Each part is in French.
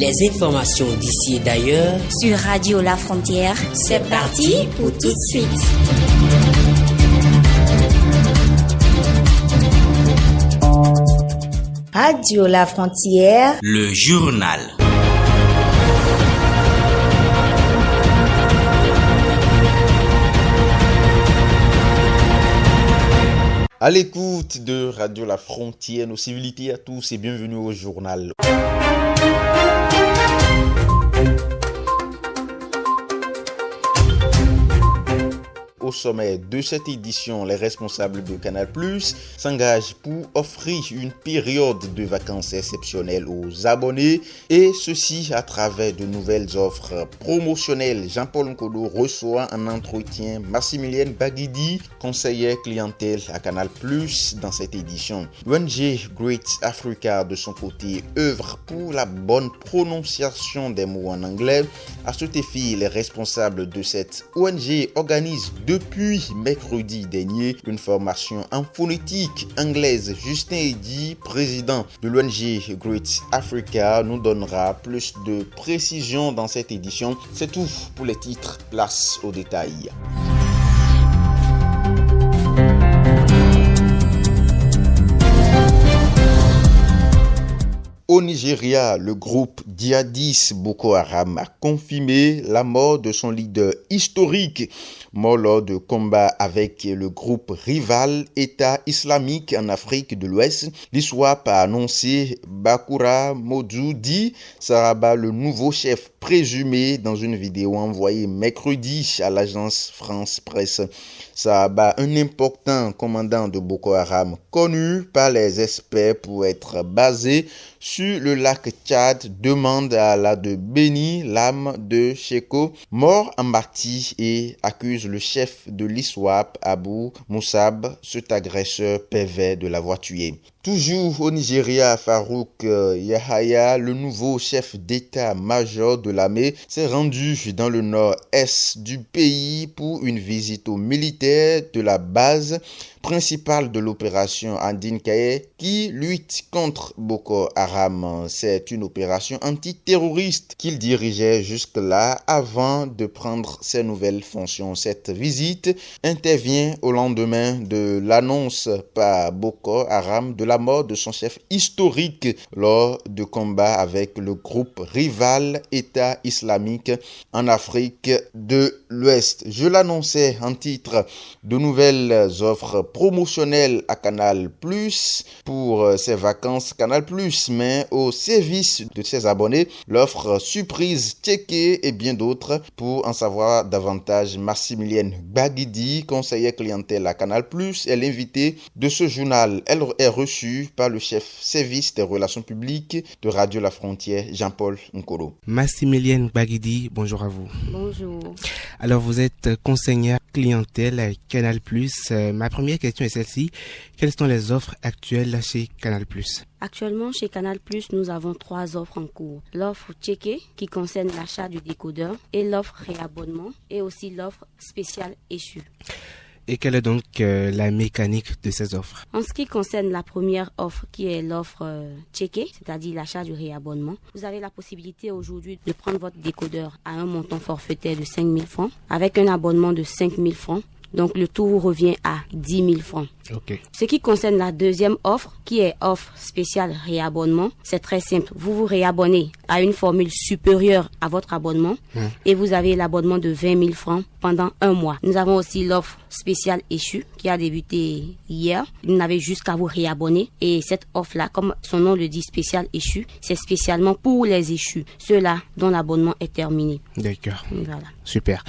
Les informations d'ici et d'ailleurs sur Radio La Frontière. C'est parti pour tout de suite. Radio La Frontière, le journal. À l'écoute de Radio La Frontière, nos civilités à tous et bienvenue au journal. Au sommet de cette édition, les responsables de Canal+ s'engagent pour offrir une période de vacances exceptionnelle aux abonnés et ceci à travers de nouvelles offres promotionnelles. Jean-Paul Nkodo reçoit un entretien Massimilienne Baguidi, conseillère clientèle à Canal+ dans cette édition. L'ONG Great Africa de son côté œuvre pour la bonne prononciation des mots en anglais. À cet effet, les responsables de cette ONG organisent depuis mercredi dernier une formation en phonétique anglaise. Justin Eddy, président de l'ONG Great Africa, nous donnera plus de précisions dans cette édition. C'est tout pour les titres, place aux détails. Au Nigeria, le groupe djihadiste Boko Haram a confirmé la mort de son leader historique, mort lors de combats avec le groupe rival État islamique en Afrique de l'Ouest. L'ISWAP a annoncé Bakura Modjoudi Saraba, le nouveau chef présumé, dans une vidéo envoyée mercredi à l'agence France Presse. Saraba, un important commandant de Boko Haram, connu par les experts pour être basé sur le lac Tchad, demande à Allah de bénir l'âme de Sheko, mort en martyr, et accuse le chef de l'ISWAP, Abu Moussab, cet agresseur pervers, de l'avoir tué. Toujours au Nigeria, Farouk Yahaya, le nouveau chef d'état-major de l'armée, s'est rendu dans le nord-est du pays pour une visite aux militaires de la base principale de l'opération Andinkaye qui lutte contre Boko Haram. C'est une opération antiterroriste qu'il dirigeait jusque-là avant de prendre ses nouvelles fonctions. Cette visite intervient au lendemain de l'annonce par Boko Haram de la mort de son chef historique lors de combats avec le groupe rival État islamique en Afrique de l'Ouest. Je l'annonçais en titre, de nouvelles offres promotionnelles à Canal+ pour ses vacances Canal+, mais au service de ses abonnés, l'offre surprise checkée et bien d'autres. Pour en savoir davantage, Massimilienne Baguidi, conseillère clientèle à Canal+, est l'invitée de ce journal. Elle est reçue par le chef service des relations publiques de Radio La Frontière, Jean-Paul Nkodo. Massimilienne Baguidi, bonjour à vous. Bonjour. Alors, vous êtes conseillère clientèle à Canal+. Ma première question est celle-ci. Quelles sont les offres actuelles chez Canal+? Actuellement, chez Canal+, nous avons 3 offres en cours. L'offre checkée, qui concerne l'achat du décodeur, et l'offre réabonnement, et aussi l'offre spéciale échue. Et quelle est donc la mécanique de ces offres? En ce qui concerne la première offre, qui est l'offre checkée, c'est-à-dire l'achat du réabonnement, vous avez la possibilité aujourd'hui de prendre votre décodeur à un montant forfaitaire de 5 000 francs, avec un abonnement de 5 000 francs. Donc, le tout vous revient à 10 000 francs. Okay. Ce qui concerne la deuxième offre, qui est offre spéciale réabonnement, c'est très simple. Vous vous réabonnez à une formule supérieure à votre abonnement et vous avez l'abonnement de 20 000 francs pendant 1 mois. Nous avons aussi l'offre spéciale échue qui a débuté hier. Vous n'avez juste qu'à vous réabonner. Et cette offre-là, comme son nom le dit, spéciale échue, c'est spécialement pour les échus, ceux-là dont l'abonnement est terminé. D'accord. Voilà. Super.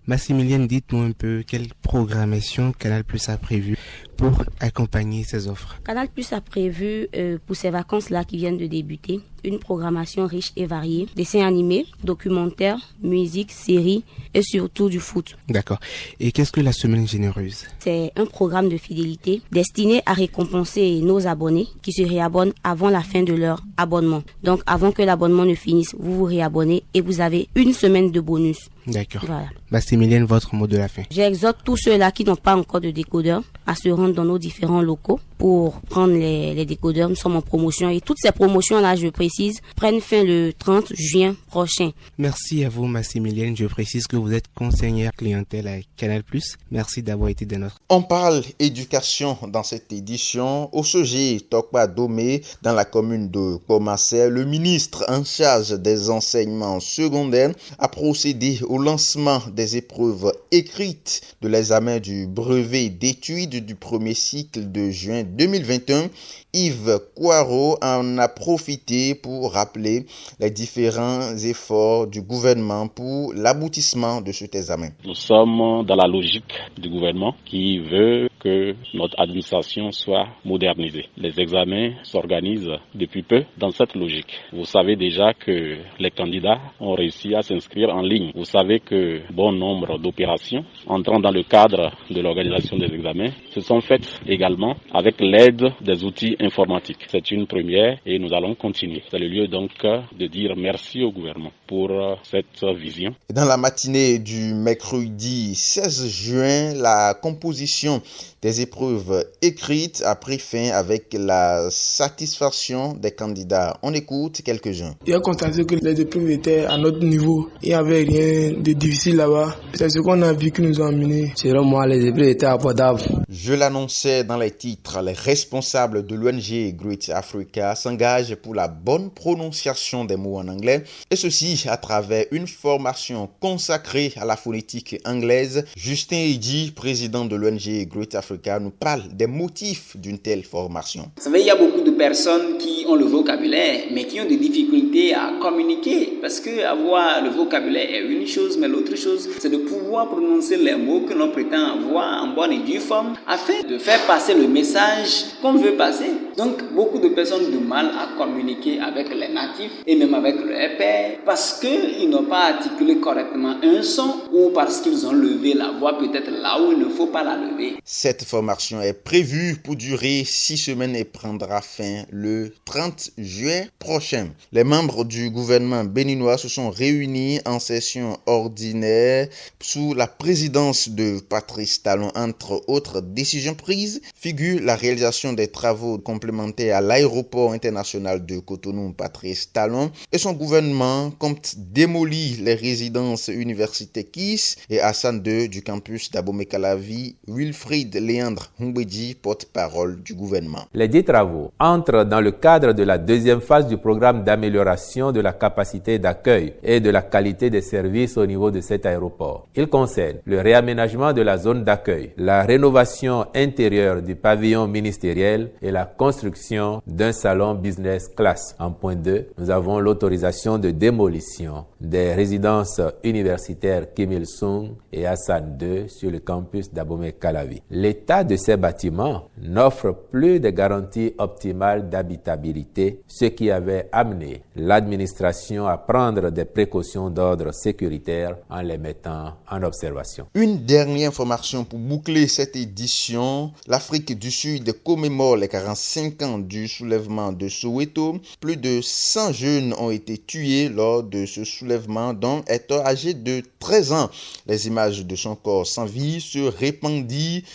Massimilienne, dites-nous un peu quelle programmation Canal+ a prévue pour accompagner ces offres. Canal+ a prévu pour ces vacances-là qui viennent de débuter une programmation riche et variée, dessins animés, documentaires, musique, séries et surtout du foot. D'accord. Et qu'est-ce que la semaine généreuse? C'est un programme de fidélité destiné à récompenser nos abonnés qui se réabonnent avant la fin de leur abonnement. Donc avant que l'abonnement ne finisse, vous vous réabonnez et vous avez 1 semaine de bonus. D'accord. Voilà. Massimilienne, votre mot de la fin. J'exhorte tous ceux-là qui n'ont pas encore de décodeur à se rendre rentre dans nos différents locaux pour prendre les décodeurs. Nous sommes en promotion et toutes ces promotions-là, je précise, prennent fin le 30 juin prochain. Merci à vous, Massimilienne. Je précise que vous êtes conseillère clientèle à Canal+. Merci d'avoir été de notre... On parle éducation dans cette édition. Au sujet Tokpa Domé, dans la commune de Komassé, le ministre en charge des enseignements secondaires a procédé au lancement des épreuves écrites de l'examen du brevet d'études du premier cycle de juin 2021. Yves Kouaro en a profité pour rappeler les différents efforts du gouvernement pour l'aboutissement de cet examen. Nous sommes dans la logique du gouvernement qui veut que notre administration soit modernisée. Les examens s'organisent depuis peu dans cette logique. Vous savez déjà que les candidats ont réussi à s'inscrire en ligne. Vous savez que bon nombre d'opérations entrant dans le cadre de l'organisation des examens se sont faites également avec l'aide des outils informatiques. C'est une première et nous allons continuer. C'est le lieu donc de dire merci au gouvernement pour cette vision. Dans la matinée du mercredi 16 juin, la composition des épreuves écrites a pris fin avec la satisfaction des candidats. On écoute quelques-uns. Il a constaté que les épreuves étaient à notre niveau. Il n'y avait rien de difficile là-bas. C'est ce qu'on a vu qui nous a amenés. Selon moi, les épreuves étaient abordables. Je l'annonçais dans les titres, les responsables de l'ONG Great Africa s'engagent pour la bonne prononciation des mots en anglais, et ceci à travers une formation consacrée à la phonétique anglaise. Justin Eddy, président de l'ONG Great Africa, nous parle des motifs d'une telle formation. Vous savez, il y a beaucoup de personnes qui ont le vocabulaire, mais qui ont des difficultés à communiquer, parce que avoir le vocabulaire est une chose, mais l'autre chose, c'est de pouvoir prononcer les mots que l'on prétend avoir en bonne et due forme, afin de faire passer le message qu'on veut passer. Donc, beaucoup de personnes ont du mal à communiquer avec les natifs et même avec leurs pairs, parce qu'ils n'ont pas articulé correctement un son, ou parce qu'ils ont levé la voix peut-être là où il ne faut pas la lever. Cette formation est prévue pour durer 6 semaines et prendra fin le 30 juin prochain. Les membres du gouvernement béninois se sont réunis en session ordinaire sous la présidence de Patrice Talon. Entre autres décisions prises figure la réalisation des travaux complémentaires à l'aéroport international de Cotonou. Patrice Talon et son gouvernement comptent démolir les résidences universitaires KISS et Hassan II du campus d'Abomey-Calavi. Wilfried Léandre Humbedi, porte-parole du gouvernement. Les 10 travaux entrent dans le cadre de la deuxième phase du programme d'amélioration de la capacité d'accueil et de la qualité des services au niveau de cet aéroport. Ils concernent le réaménagement de la zone d'accueil, la rénovation intérieure du pavillon ministériel et la construction d'un salon business class. En point 2, nous avons l'autorisation de démolition des résidences universitaires Kim Il-sung et Hassan II sur le campus d'Abomey-Calavi. L'état de ces bâtiments n'offre plus de garanties optimales d'habitabilité, ce qui avait amené l'administration à prendre des précautions d'ordre sécuritaire en les mettant en observation. Une dernière information pour boucler cette édition. L'Afrique du Sud commémore les 45 ans du soulèvement de Soweto. Plus de 100 jeunes ont été tués lors de ce soulèvement, dont Hector âgé de 13 ans. Les images de son corps sans vie se répandent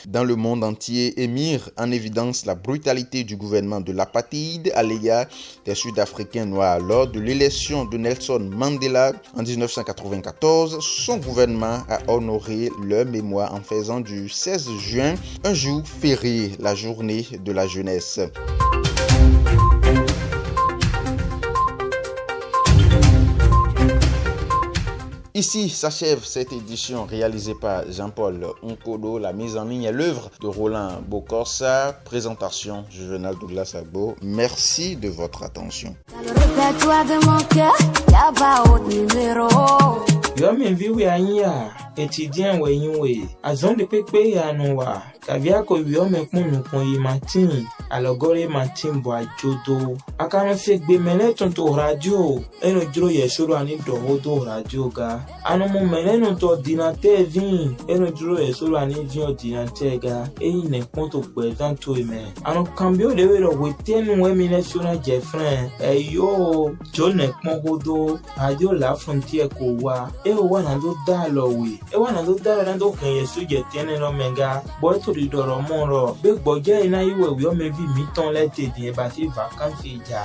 dans le monde entier et mirent en évidence la brutalité du gouvernement de l'apartheid à l'égard des Sud-Africains noirs. Lors de l'élection de Nelson Mandela en 1994, son gouvernement a honoré leur mémoire en faisant du 16 juin un jour férié, la journée de la jeunesse. Ici s'achève cette édition réalisée par Jean-Paul Onkodo. La mise en ligne est l'œuvre de Roland Bokorsa. Présentation Juvenal Douglas Agbo. Merci de votre attention. Yo me vi anya étudiant we yinwe azon de pepe ya no wa kavia ko wi o me kun kun yi matin alogore matin bo ajodo akara se gbe mele ton to radio eno juro ye soro ani do radio ga anu mo mele no to ordinateur vin eno juro ye soro ani vin ordinateur ga eyin ne pon to present to me anu cambio de we ro we tenu we mi national je friend yo jo ne pon hodo radio la frontière ko wa e wana do dalo we e wana do dalo na do kan yesu je tiene no menga bo to di doro mo ro be gboje ina iwe wi o me vi mi ton le te di e ba si vacances ja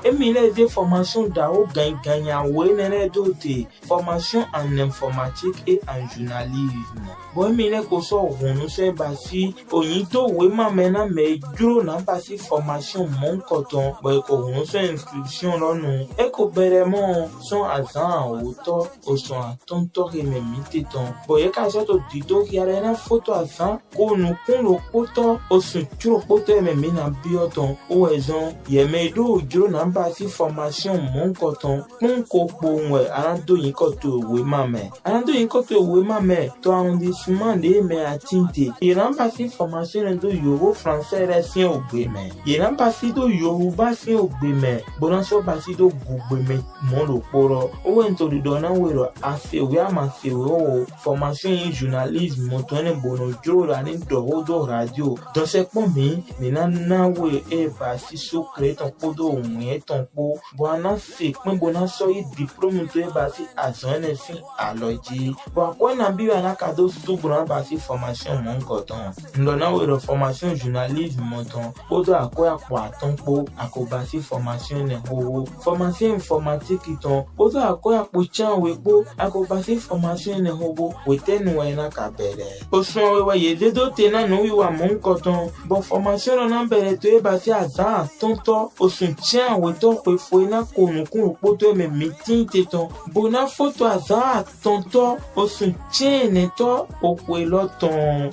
Emile de formation d'ao gagnant wenene doté formation en informatique et en journalisme. Bon Emile ko so ronu se basi oyito we ma mena me duro na basi formation mon coton bo ko ronu se inscription lo nu e ko beremo son azan auto o son tonto rememite ton bo e ka so to dito ki ara na photo azan ko nu kun lo poto o sun turo poto me mina bioton o ezon ye me do duro na basi formation mon coton kun ko ponwe arando yin ko to we ma me arando yin ko to we ma me to arrondissement de me atinte ye na basi formation do yoruba français resien ogbe me ye na basi do yoruba sin ogbe me bonan so basi do gugbe me mon lo poro o en to do na we ro afi we ama fi o formation en journalisme mo to ne bono joro la ni do radio dans ce point mi na we e basi so créer ton podo un ton po bona se pin bona so i diplôme to e basi azon e fin aloji bo ko na bi na kado to bona basi formation mon coton ndo na we ro formation journalisme mon ton podo akoya kwa ton po akobasi formation ne ho formation informatique ton podo akoya po chan we po akobasi formation ne ho bo we ten we na kabere o so we ye de do te na no wi wa mon coton bo formation na bere to e basi azan tonto o sun chan we to pe foi na konukun poto me meeting teton bona photo azan tonto o sun chan to o pe loton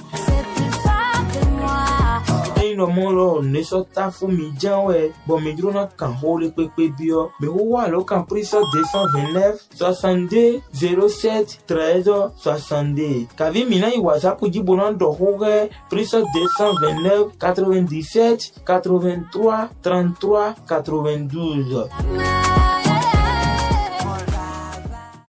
no moro ne so ta fu mi jan we bo mi duro na kan ho le pepe bio me ho wa lo kan prisa 229 62 07 13 62 kavi mi na i whatsapp ji bonan do ho ge prisa 229 97 83 33 92